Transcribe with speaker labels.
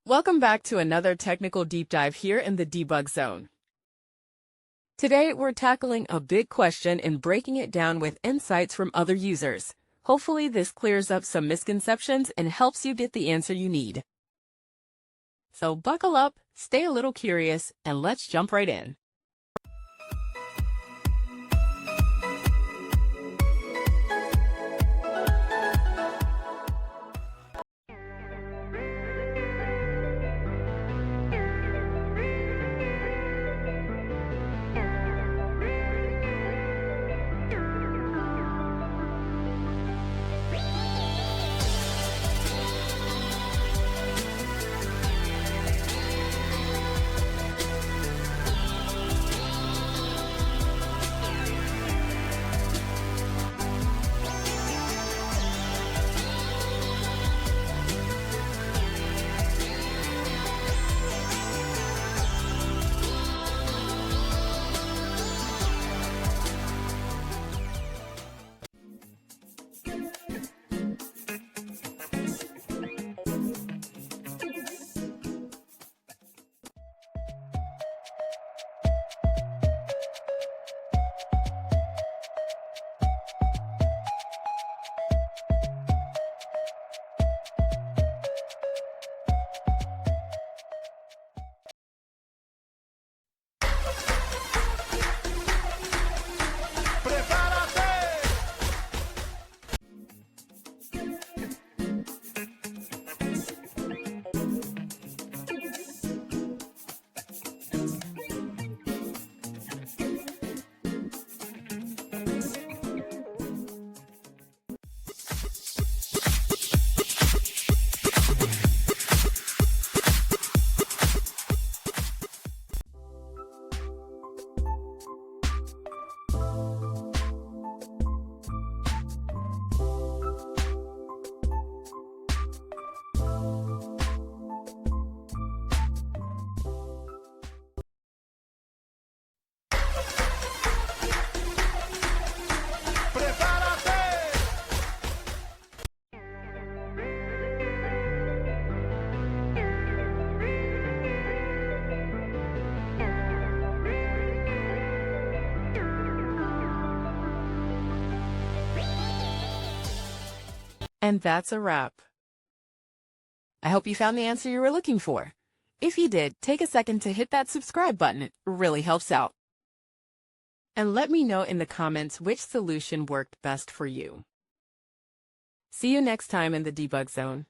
Speaker 1: Welcome back to another technical deep dive here in the debug zone. Today, we're tackling a big question and breaking it down with insights from other users. Hopefully, this clears up some misconceptions and helps you get the answer you need. So buckle up, stay a little curious, and let's jump right in. And that's a wrap. I hope you found the answer you were looking for. If you did, take a second to hit that subscribe button. It really helps out. And let me know in the comments which solution worked best for you. See you next time in the debug zone.